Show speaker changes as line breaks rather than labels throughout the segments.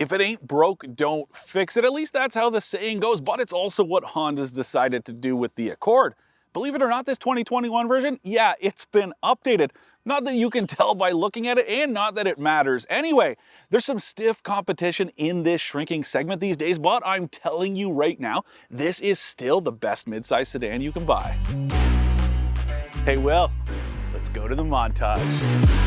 If it ain't broke, don't fix it. At least that's how the saying goes, but it's also what Honda's decided to do with the Accord. Believe it or not, this 2021 version, yeah, it's been updated. Not that you can tell by looking at it, and not that it matters. Anyway, there's some stiff competition in this shrinking segment these days, but I'm telling you right now, this is still the best midsize sedan you can buy. Hey, Will, let's go to the montage.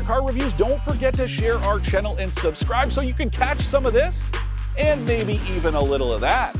Car reviews, don't forget to share our channel and subscribe so you can catch some of this and maybe even a little of that.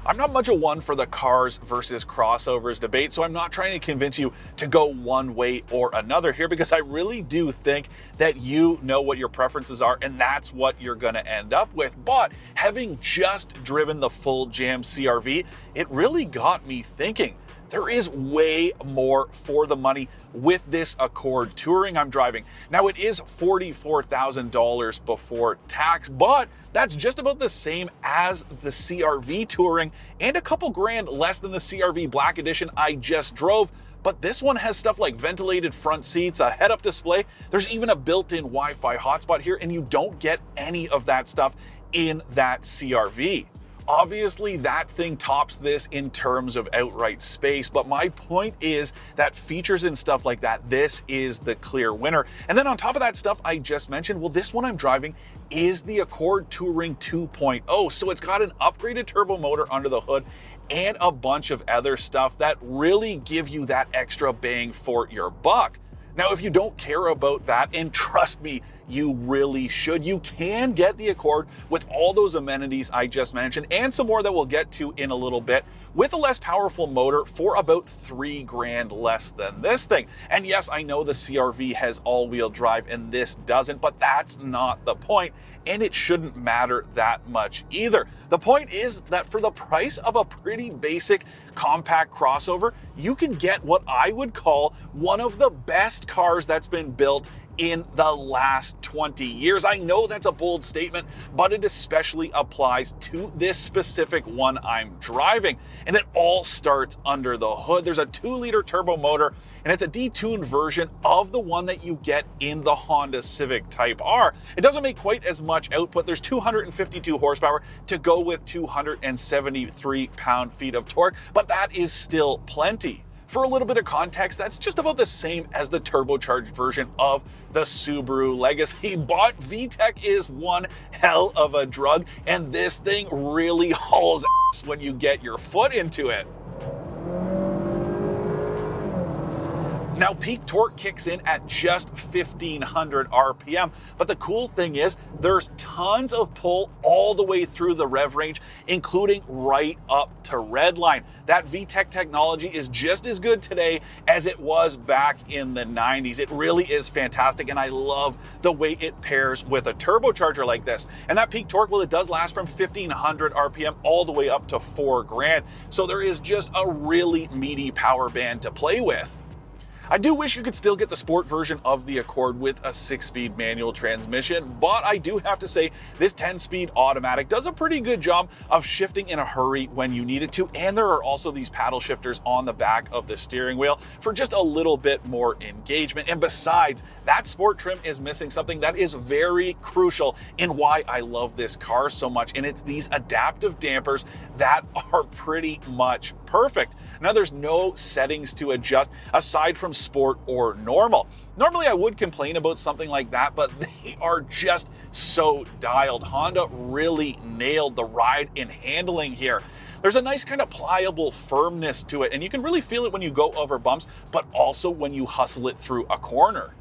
I'm not much of one for the cars versus crossovers debate, so I'm not trying to convince you to go one way or another here, because I really do think that you know what your preferences are and that's what you're going to end up with. But having just driven the full Jam CR-V, it really got me thinking. There is way more for the money with this Accord Touring I'm driving. Now, it is $44,000 before tax, but that's just about the same as the CR-V Touring and a couple grand less than the CR-V Black Edition I just drove. But this one has stuff like ventilated front seats, a head-up display. There's even a built-in Wi-Fi hotspot here, and you don't get any of that stuff in that CR-V. Obviously, that thing tops this in terms of outright space, but my point is that features and stuff like that, this is the clear winner. And then on top of that stuff I just mentioned, well, this one I'm driving is the Accord Touring 2.0, so it's got an upgraded turbo motor under the hood and a bunch of other stuff that really give you that extra bang for your buck. Now, if you don't care about that, and trust me, you really should, you can get the Accord with all those amenities I just mentioned and some more that we'll get to in a little bit with a less powerful motor for about $3 grand less than this thing. And yes, I know the CR-V has all-wheel drive and this doesn't, but that's not the point, and it shouldn't matter that much either. The point is that for the price of a pretty basic compact crossover, you can get what I would call one of the best cars that's been built in the last 20 years. I know that's a bold statement, but it especially applies to this specific one I'm driving. And it all starts under the hood. There's a 2-liter turbo motor, and it's a detuned version of the one that you get in the Honda Civic Type R. It doesn't make quite as much output. There's 252 horsepower to go with 273 pound-feet of torque, but that is still plenty. For a little bit of context, that's just about the same as the turbocharged version of the Subaru Legacy, but VTEC is one hell of a drug, and this thing really hauls ass when you get your foot into it. Now, peak torque kicks in at just 1,500 RPM, but the cool thing is there's tons of pull all the way through the rev range, including right up to redline. That VTEC technology is just as good today as it was back in the 90s. It really is fantastic, and I love the way it pairs with a turbocharger like this. And that peak torque, well, it does last from 1,500 RPM all the way up to $4 grand. So there is just a really meaty power band to play with. I do wish you could still get the sport version of the Accord with a 6-speed manual transmission, but I do have to say this 10-speed automatic does a pretty good job of shifting in a hurry when you need it to, and there are also these paddle shifters on the back of the steering wheel for just a little bit more engagement. And besides, that sport trim is missing something that is very crucial in why I love this car so much, and it's these adaptive dampers that are pretty much perfect. Now, there's no settings to adjust aside from sport or normal. Normally I would complain about something like that, but they are just so dialed. Honda really nailed the ride and handling here. There's a nice kind of pliable firmness to it, and you can really feel it when you go over bumps, but also when you hustle it through a corner.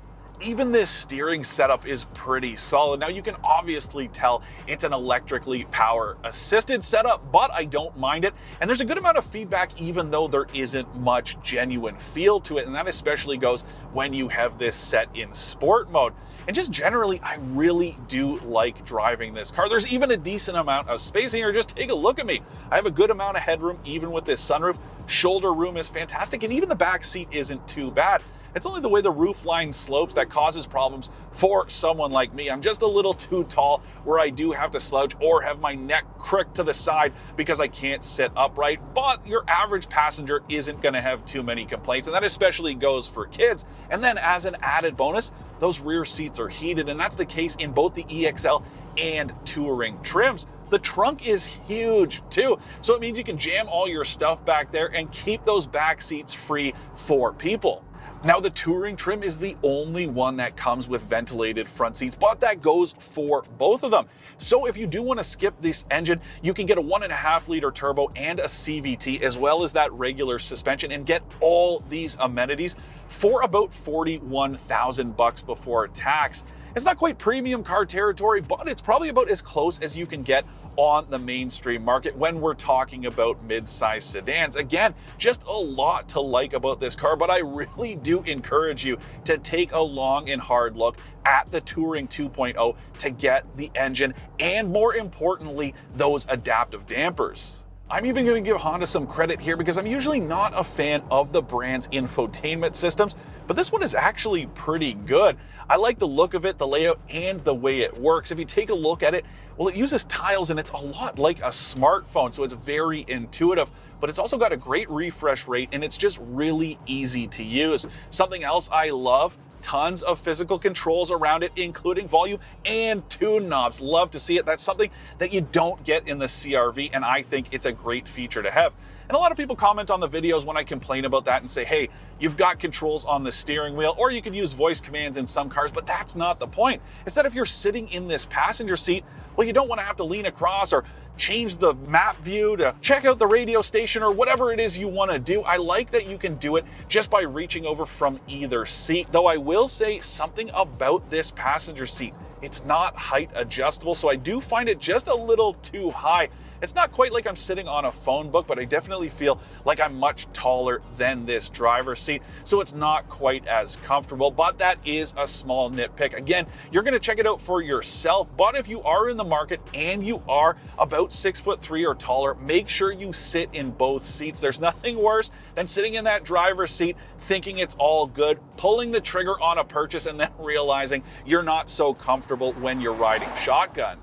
Even this steering setup is pretty solid. Now you can obviously tell it's an electrically power assisted setup, but I don't mind it. And there's a good amount of feedback even though there isn't much genuine feel to it. And that especially goes when you have this set in sport mode. And just generally, I really do like driving this car. There's even a decent amount of space in here. Just take a look at me. I have a good amount of headroom even with this sunroof. Shoulder room is fantastic, and even the back seat isn't too bad. It's only the way the roof line slopes that causes problems for someone like me. I'm just a little too tall where I do have to slouch or have my neck crooked to the side because I can't sit upright. But your average passenger isn't going to have too many complaints, and that especially goes for kids. And then as an added bonus, those rear seats are heated, and that's the case in both the EXL and Touring trims. The trunk is huge too, so it means you can jam all your stuff back there and keep those back seats free for people. Now, the Touring trim is the only one that comes with ventilated front seats, but that goes for both of them. So if you do want to skip this engine, you can get a 1.5-liter turbo and a CVT, as well as that regular suspension, and get all these amenities for about $41,000 before tax. It's not quite premium car territory, but it's probably about as close as you can get on the mainstream market when we're talking about mid-size sedans. Again, just a lot to like about this car, but I really do encourage you to take a long and hard look at the Touring 2.0 to get the engine and, more importantly, those adaptive dampers. I'm even going to give Honda some credit here because I'm usually not a fan of the brand's infotainment systems, but this one is actually pretty good. I like the look of it, the layout, and the way it works. If you take a look at it, well, it uses tiles and it's a lot like a smartphone, so it's very intuitive, but it's also got a great refresh rate and it's just really easy to use. Something else I love, tons of physical controls around it, including volume and tune knobs. Love to see it. That's something that you don't get in the CR-V, and I think it's a great feature to have. And a lot of people comment on the videos when I complain about that and say, hey, you've got controls on the steering wheel, or you can use voice commands in some cars, but that's not the point. It's that if you're sitting in this passenger seat, well, you don't want to have to lean across or change the map view to check out the radio station or whatever it is you want to do. I like that you can do it just by reaching over from either seat, though I will say something about this passenger seat. It's not height adjustable, so I do find it just a little too high. It's not quite like I'm sitting on a phone book, but I definitely feel like I'm much taller than this driver's seat, so it's not quite as comfortable, but that is a small nitpick. Again, you're gonna check it out for yourself, but if you are in the market and you are about 6'3" or taller, make sure you sit in both seats. There's nothing worse than sitting in that driver's seat thinking it's all good, pulling the trigger on a purchase, and then realizing you're not so comfortable when you're riding shotgun.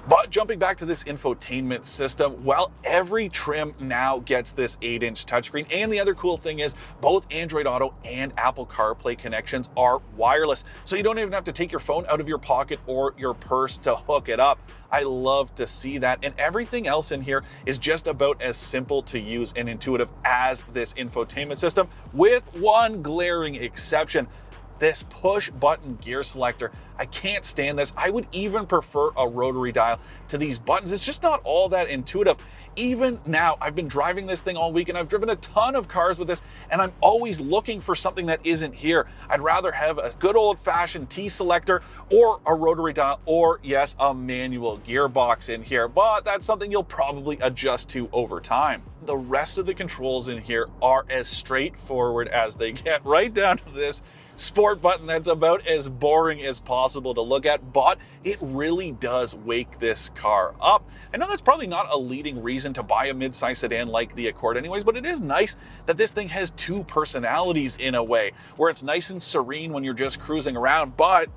But jumping back to this infotainment system, well, every trim now gets this 8-inch touchscreen. And the other cool thing is both Android Auto and Apple CarPlay connections are wireless. So you don't even have to take your phone out of your pocket or your purse to hook it up. I love to see that. And everything else in here is just about as simple to use and intuitive as this infotainment system, with one glaring exception. This push button gear selector. I can't stand this. I would even prefer a rotary dial to these buttons. It's just not all that intuitive. Even now, I've been driving this thing all week and I've driven a ton of cars with this, and I'm always looking for something that isn't here. I'd rather have a good old-fashioned T selector or a rotary dial, or yes, a manual gearbox in here, but that's something you'll probably adjust to over time. The rest of the controls in here are as straightforward as they get, right down to this sport button that's about as boring as possible to look at, but it really does wake this car up. I know that's probably not a leading reason to buy a mid-size sedan like the Accord anyways, but it is nice that this thing has two personalities in a way, where it's nice and serene when you're just cruising around, but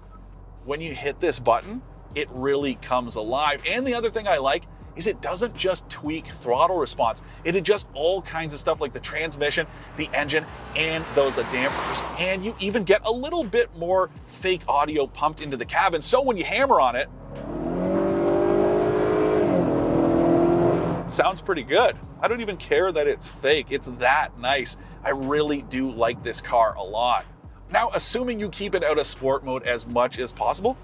when you hit this button, it really comes alive. And the other thing I like is it doesn't just tweak throttle response. It adjusts all kinds of stuff like the transmission, the engine, and those dampers. And you even get a little bit more fake audio pumped into the cabin, so when you hammer on it, it sounds pretty good. I don't even care that it's fake. It's that nice. I really do like this car a lot. Now, assuming you keep it out of sport mode as much as possible,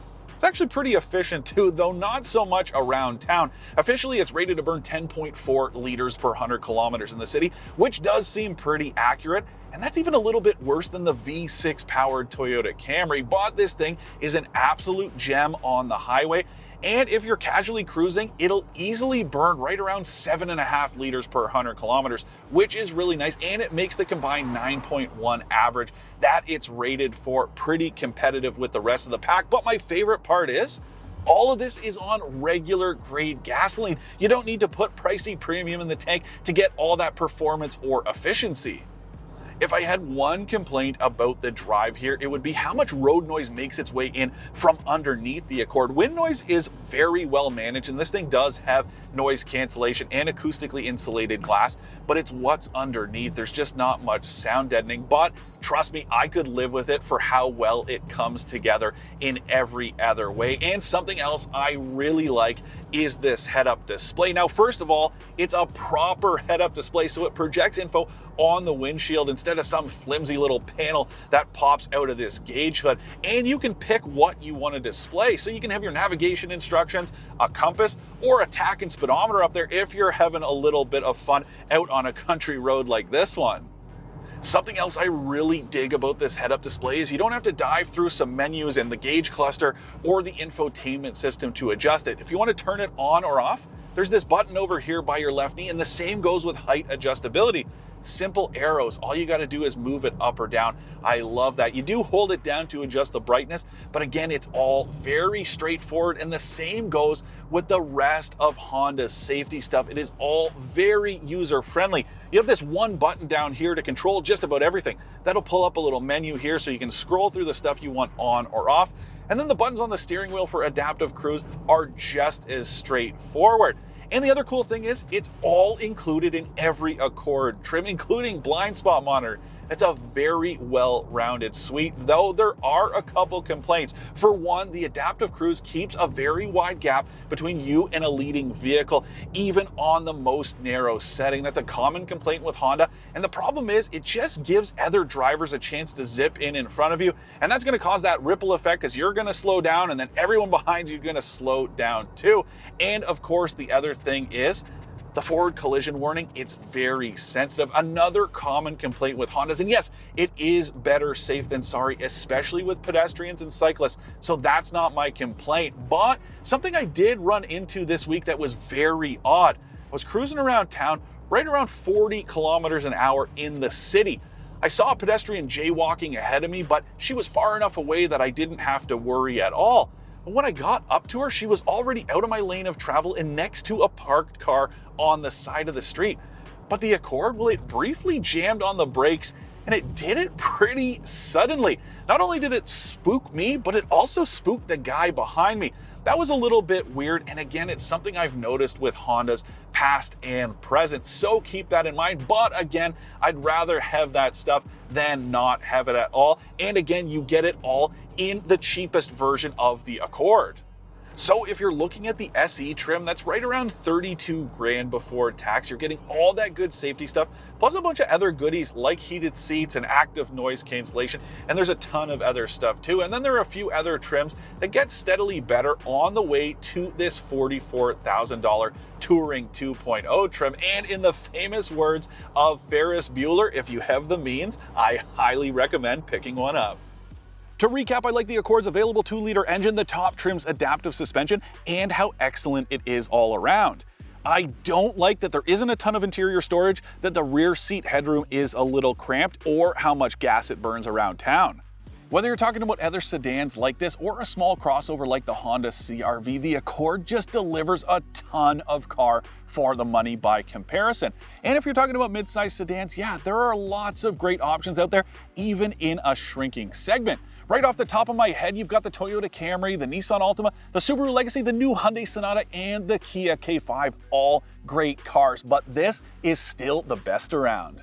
It's actually pretty efficient too, though not so much around town. Officially, it's rated to burn 10.4 liters per 100 kilometers in the city, which does seem pretty accurate. And that's even a little bit worse than the V6 powered Toyota Camry, but this thing is an absolute gem on the highway. And if you're casually cruising, it'll easily burn right around 7.5 liters per 100 kilometers, which is really nice. And it makes the combined 9.1 average that it's rated for pretty competitive with the rest of the pack. But my favorite part is, all of this is on regular grade gasoline. You don't need to put pricey premium in the tank to get all that performance or efficiency. If I had one complaint about the drive here, it would be how much road noise makes its way in from underneath the Accord. Wind noise is very well managed, and this thing does have noise cancellation and acoustically insulated glass, but it's what's underneath. There's just not much sound deadening, but trust me, I could live with it for how well it comes together in every other way. And something else I really like is this head-up display. Now, first of all, it's a proper head-up display, so it projects info on the windshield instead of some flimsy little panel that pops out of this gauge hood. And you can pick what you want to display, so you can have your navigation instructions, a compass, or a tach and speedometer up there if you're having a little bit of fun out on a country road like this one. Something else I really dig about this head-up display is you don't have to dive through some menus in the gauge cluster or the infotainment system to adjust it. If you want to turn it on or off, there's this button over here by your left knee, and the same goes with height adjustability. Simple arrows. All you got to do is move it up or down. I love that. You do hold it down to adjust the brightness, but again, it's all very straightforward, and the same goes with the rest of Honda's safety stuff. It is all very user-friendly. You have this one button down here to control just about everything. That'll pull up a little menu here so you can scroll through the stuff you want on or off. And then the buttons on the steering wheel for adaptive cruise are just as straightforward. And the other cool thing is, it's all included in every Accord trim, including blind spot monitor. It's a very well-rounded suite, though there are a couple complaints. For one, the adaptive cruise keeps a very wide gap between you and a leading vehicle, even on the most narrow setting. That's a common complaint with Honda, and the problem is it just gives other drivers a chance to zip in front of you, and that's going to cause that ripple effect because you're going to slow down, and then everyone behind you is going to slow down too. And of course, the other thing is, the forward collision warning, it's very sensitive. Another common complaint with Hondas, and yes, it is better safe than sorry, especially with pedestrians and cyclists, so that's not my complaint. But something I did run into this week that was very odd. I was cruising around town, right around 40 kilometers an hour in the city. I saw a pedestrian jaywalking ahead of me, but she was far enough away that I didn't have to worry at all. But when I got up to her, she was already out of my lane of travel and next to a parked car on the side of the street. But the Accord, well, it briefly jammed on the brakes, and it did it pretty suddenly. Not only did it spook me, but it also spooked the guy behind me. That was a little bit weird, and again, it's something I've noticed with Hondas past and present, so keep that in mind. But again, I'd rather have that stuff than not have it at all. And again, you get it all in the cheapest version of the Accord. So if you're looking at the SE trim, that's right around 32 grand before tax. You're getting all that good safety stuff, plus a bunch of other goodies like heated seats and active noise cancellation, and there's a ton of other stuff too. And then there are a few other trims that get steadily better on the way to this $44,000 Touring 2.0 trim. And in the famous words of Ferris Bueller, if you have the means, I highly recommend picking one up. To recap, I like the Accord's available 2-liter engine, the top trim's adaptive suspension, and how excellent it is all around. I don't like that there isn't a ton of interior storage, that the rear seat headroom is a little cramped, or how much gas it burns around town. Whether you're talking about other sedans like this or a small crossover like the Honda CR-V, the Accord just delivers a ton of car for the money by comparison. And if you're talking about mid-size sedans, yeah, there are lots of great options out there, even in a shrinking segment. Right off the top of my head, you've got the Toyota Camry, the Nissan Altima, the Subaru Legacy, the new Hyundai Sonata, and the Kia K5, all great cars, but this is still the best around.